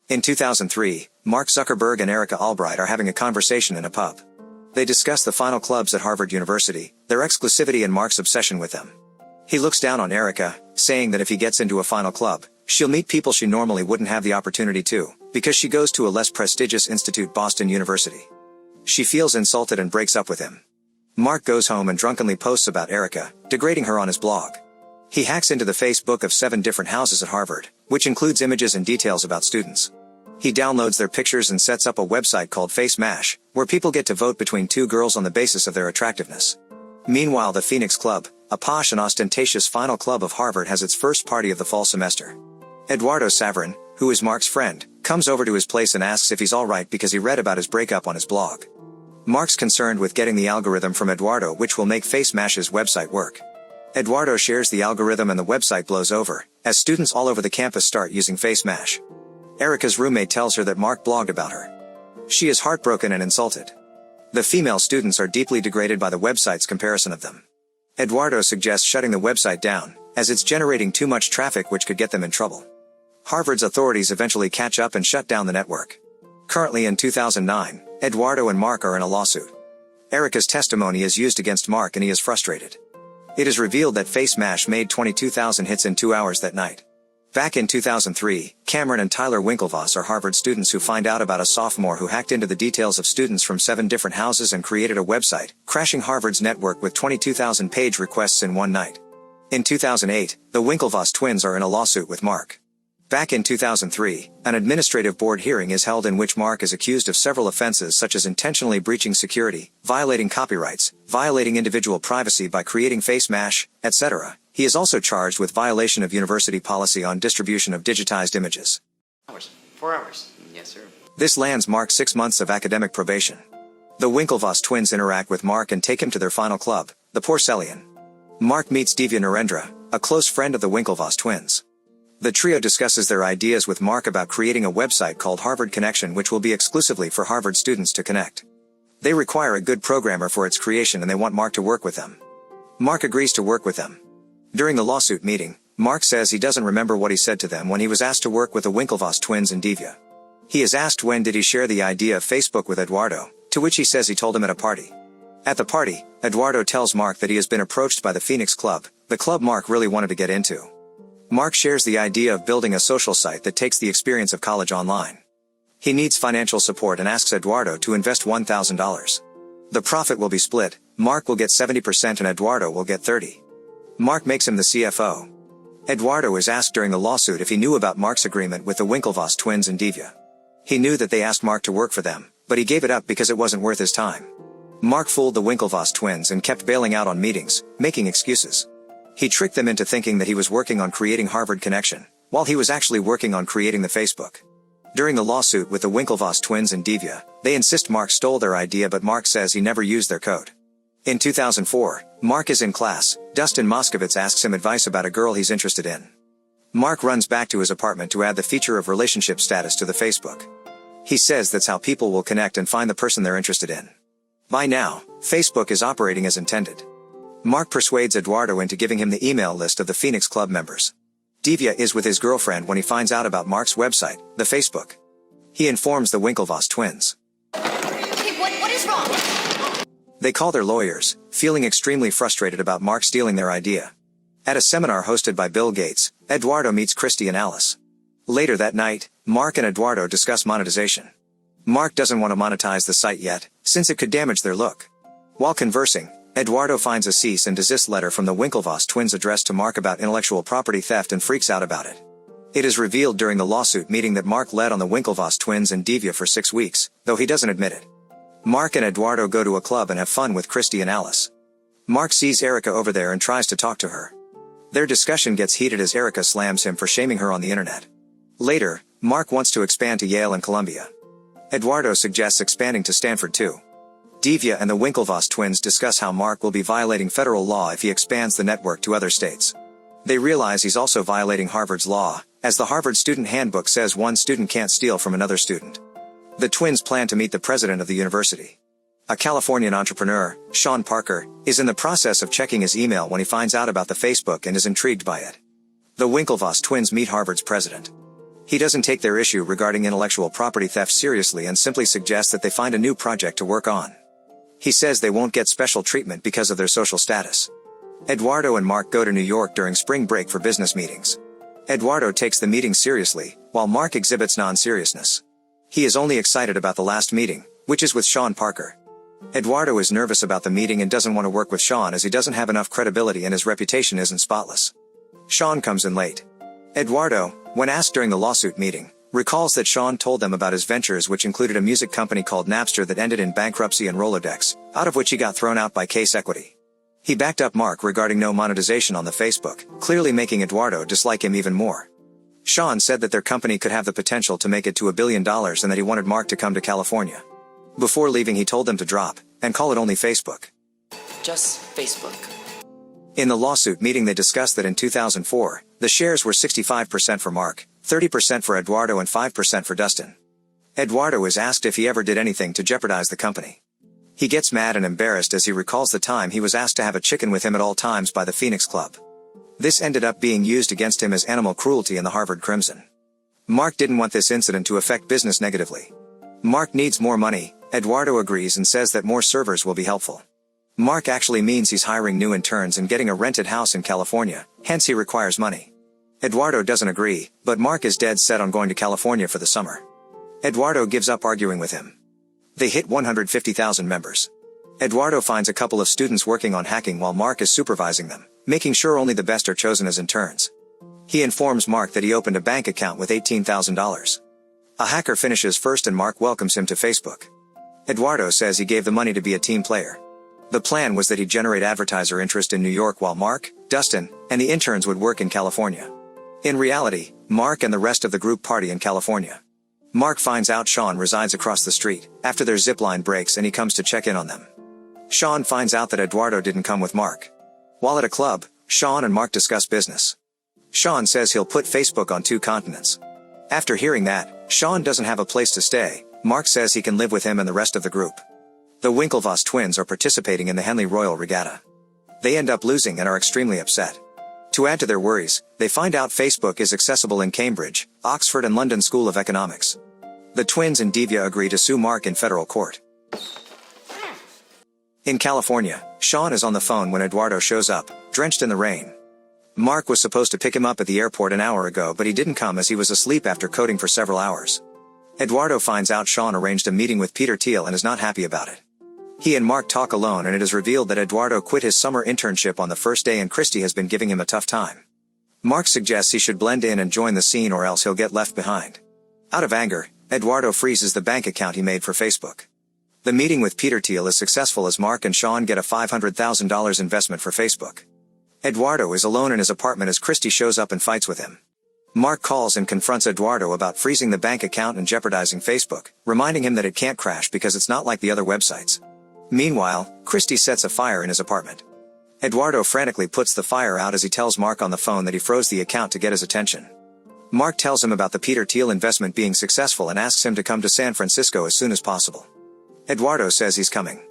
In 2003, Mark Zuckerberg and Erica Albright are having a conversation in a pub. They discuss the final clubs at Harvard University, their exclusivity and Mark's obsession with them. He looks down on Erica, saying that if he gets into a final club, she'll meet people she normally wouldn't have the opportunity to, because she goes to a less prestigious institute, Boston University. She feels insulted and breaks up with him. Mark goes home and drunkenly posts about Erica, degrading her on his blog. He hacks into the Facebook of 7 different houses at Harvard, which includes images and details about students. He downloads their pictures and sets up a website called FaceMash, where people get to vote between 2 girls on the basis of their attractiveness. Meanwhile, the Phoenix Club, a posh and ostentatious final club of Harvard, has its first party of the fall semester. Eduardo Saverin, who is Mark's friend, comes over to his place and asks if he's alright because he read about his breakup on his blog. Mark's concerned with getting the algorithm from Eduardo, which will make FaceMash's website work. Eduardo shares the algorithm and the website blows over, as students all over the campus start using FaceMash. Erica's roommate tells her that Mark blogged about her. She is heartbroken and insulted. The female students are deeply degraded by the website's comparison of them. Eduardo suggests shutting the website down, as it's generating too much traffic which could get them in trouble. Harvard's authorities eventually catch up and shut down the network. Currently in 2009, Eduardo and Mark are in a lawsuit. Erica's testimony is used against Mark and he is frustrated. It is revealed that FaceMash made 22,000 hits in 2 hours that night. Back in 2003, Cameron and Tyler Winklevoss are Harvard students who find out about a sophomore who hacked into the details of students from 7 different houses and created a website, crashing Harvard's network with 22,000 page requests in one night. In 2008, the Winklevoss twins are in a lawsuit with Mark. Back in 2003, an administrative board hearing is held in which Mark is accused of several offenses such as intentionally breaching security, violating copyrights, violating individual privacy by creating FaceMash, etc. He is also charged with violation of university policy on distribution of digitized images. 4 hours. Yes, sir. This lands Mark 6 months of academic probation. The Winklevoss twins interact with Mark and take him to their final club, the Porcellian. Mark meets Divya Narendra, a close friend of the Winklevoss twins. The trio discusses their ideas with Mark about creating a website called Harvard Connection, which will be exclusively for Harvard students to connect. They require a good programmer for its creation and they want Mark to work with them. Mark agrees to work with them. During the lawsuit meeting, Mark says he doesn't remember what he said to them when he was asked to work with the Winklevoss twins and Divya. He is asked when did he share the idea of Facebook with Eduardo, to which he says he told him at a party. At the party, Eduardo tells Mark that he has been approached by the Phoenix Club, the club Mark really wanted to get into. Mark shares the idea of building a social site that takes the experience of college online. He needs financial support and asks Eduardo to invest $1,000. The profit will be split, Mark will get 70% and Eduardo will get 30%. Mark makes him the CFO. Eduardo is asked during the lawsuit if he knew about Mark's agreement with the Winklevoss twins and Divya. He knew that they asked Mark to work for them, but he gave it up because it wasn't worth his time. Mark fooled the Winklevoss twins and kept bailing out on meetings, making excuses. He tricked them into thinking that he was working on creating Harvard Connection, while he was actually working on creating the Facebook. During the lawsuit with the Winklevoss twins and Divya, they insist Mark stole their idea, but Mark says he never used their code. In 2004, Mark is in class. Dustin Moskovitz asks him advice about a girl he's interested in. Mark runs back to his apartment to add the feature of relationship status to the Facebook. He says that's how people will connect and find the person they're interested in. By now, Facebook is operating as intended. Mark persuades Eduardo into giving him the email list of the Phoenix Club members. Divya is with his girlfriend when he finds out about Mark's website, the Facebook. He informs the Winklevoss twins. Hey, what is wrong? They call their lawyers, feeling extremely frustrated about Mark stealing their idea. At a seminar hosted by Bill Gates, Eduardo meets Christy and Alice. Later that night, Mark and Eduardo discuss monetization. Mark doesn't want to monetize the site yet, since it could damage their look. While conversing, Eduardo finds a cease and desist letter from the Winklevoss twins addressed to Mark about intellectual property theft and freaks out about it. It is revealed during the lawsuit meeting that Mark led on the Winklevoss twins and Divya for 6 weeks, though he doesn't admit it. Mark and Eduardo go to a club and have fun with Christy and Alice. Mark sees Erica over there and tries to talk to her. Their discussion gets heated as Erica slams him for shaming her on the internet. Later, Mark wants to expand to Yale and Columbia. Eduardo suggests expanding to Stanford too. Divya and the Winklevoss twins discuss how Mark will be violating federal law if he expands the network to other states. They realize he's also violating Harvard's law, as the Harvard Student Handbook says one student can't steal from another student. The twins plan to meet the president of the university. A Californian entrepreneur, Sean Parker, is in the process of checking his email when he finds out about the Facebook and is intrigued by it. The Winklevoss twins meet Harvard's president. He doesn't take their issue regarding intellectual property theft seriously and simply suggests that they find a new project to work on. He says they won't get special treatment because of their social status. Eduardo and Mark go to New York during spring break for business meetings. Eduardo takes the meeting seriously, while Mark exhibits non-seriousness. He is only excited about the last meeting, which is with Sean Parker. Eduardo is nervous about the meeting and doesn't want to work with Sean as he doesn't have enough credibility and his reputation isn't spotless. Sean comes in late. Eduardo, when asked during the lawsuit meeting, recalls that Sean told them about his ventures, which included a music company called Napster that ended in bankruptcy and Rolodex, out of which he got thrown out by Case Equity. He backed up Mark regarding no monetization on the Facebook, clearly making Eduardo dislike him even more. Sean said that their company could have the potential to make it to $1 billion and that he wanted Mark to come to California. Before leaving, he told them to drop and call it only Facebook. Just Facebook. In the lawsuit meeting, they discussed that in 2004, the shares were 65% for Mark, 30% for Eduardo and 5% for Dustin. Eduardo is asked if he ever did anything to jeopardize the company. He gets mad and embarrassed as he recalls the time he was asked to have a chicken with him at all times by the Phoenix Club. This ended up being used against him as animal cruelty in the Harvard Crimson. Mark didn't want this incident to affect business negatively. Mark needs more money. Eduardo agrees and says that more servers will be helpful. Mark actually means he's hiring new interns and getting a rented house in California, hence he requires money. Eduardo doesn't agree, but Mark is dead set on going to California for the summer. Eduardo gives up arguing with him. They hit 150,000 members. Eduardo finds a couple of students working on hacking while Mark is supervising them, making sure only the best are chosen as interns. He informs Mark that he opened a bank account with $18,000. A hacker finishes first and Mark welcomes him to Facebook. Eduardo says he gave the money to be a team player. The plan was that he'd generate advertiser interest in New York while Mark, Dustin, and the interns would work in California. In reality, Mark and the rest of the group party in California. Mark finds out Sean resides across the street after their zipline breaks and he comes to check in on them. Sean finds out that Eduardo didn't come with Mark. While at a club, Sean and Mark discuss business. Sean says he'll put Facebook on 2 continents. After hearing that, Sean doesn't have a place to stay. Mark says he can live with him and the rest of the group. The Winklevoss twins are participating in the Henley Royal Regatta. They end up losing and are extremely upset. To add to their worries, they find out Facebook is accessible in Cambridge, Oxford and London School of Economics. The twins and Divya agree to sue Mark in federal court. In California, Sean is on the phone when Eduardo shows up, drenched in the rain. Mark was supposed to pick him up at the airport an hour ago, but he didn't come as he was asleep after coding for several hours. Eduardo finds out Sean arranged a meeting with Peter Thiel and is not happy about it. He and Mark talk alone and it is revealed that Eduardo quit his summer internship on the first day and Christy has been giving him a tough time. Mark suggests he should blend in and join the scene or else he'll get left behind. Out of anger, Eduardo freezes the bank account he made for Facebook. The meeting with Peter Thiel is successful as Mark and Sean get a $500,000 investment for Facebook. Eduardo is alone in his apartment as Christy shows up and fights with him. Mark calls and confronts Eduardo about freezing the bank account and jeopardizing Facebook, reminding him that it can't crash because it's not like the other websites. Meanwhile, Christy sets a fire in his apartment. Eduardo frantically puts the fire out as he tells Mark on the phone that he froze the account to get his attention. Mark tells him about the Peter Thiel investment being successful and asks him to come to San Francisco as soon as possible. Eduardo says he's coming.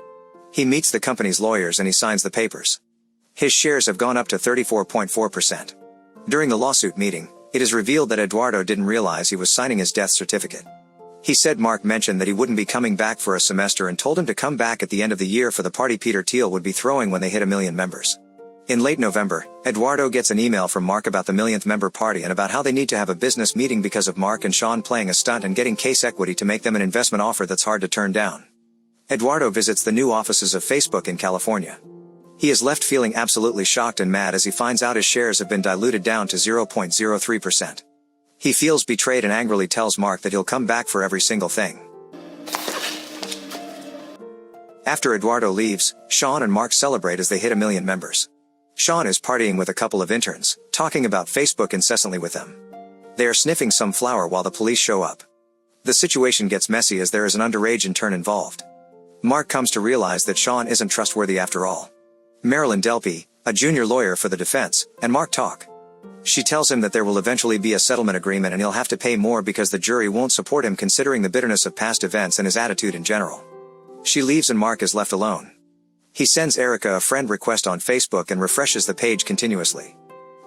He meets the company's lawyers and he signs the papers. His shares have gone up to 34.4%. During the lawsuit meeting, it is revealed that Eduardo didn't realize he was signing his death certificate. He said Mark mentioned that he wouldn't be coming back for a semester and told him to come back at the end of the year for the party Peter Thiel would be throwing when they hit 1 million members. In late November, Eduardo gets an email from Mark about the 1,000th member party and about how they need to have a business meeting because of Mark and Sean playing a stunt and getting Case Equity to make them an investment offer that's hard to turn down. Eduardo visits the new offices of Facebook in California. He is left feeling absolutely shocked and mad as he finds out his shares have been diluted down to 0.03%. He feels betrayed and angrily tells Mark that he'll come back for every single thing. After Eduardo leaves, Sean and Mark celebrate as they hit 1 million members. Sean is partying with a couple of interns, talking about Facebook incessantly with them. They are sniffing some flower while the police show up. The situation gets messy as there is an underage intern involved. Mark comes to realize that Sean isn't trustworthy after all. Marilyn Delpy, a junior lawyer for the defense, and Mark talk. She tells him that there will eventually be a settlement agreement and he'll have to pay more because the jury won't support him considering the bitterness of past events and his attitude in general. She leaves and Mark is left alone. He sends Erica a friend request on Facebook and refreshes the page continuously.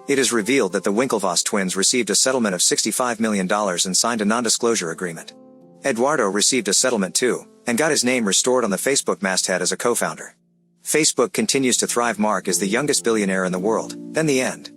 It is revealed that the Winklevoss twins received a settlement of $65 million and signed a non-disclosure agreement. Eduardo received a settlement too, and got his name restored on the Facebook masthead as a co-founder. Facebook continues to thrive. Mark is the youngest billionaire in the world, then the end.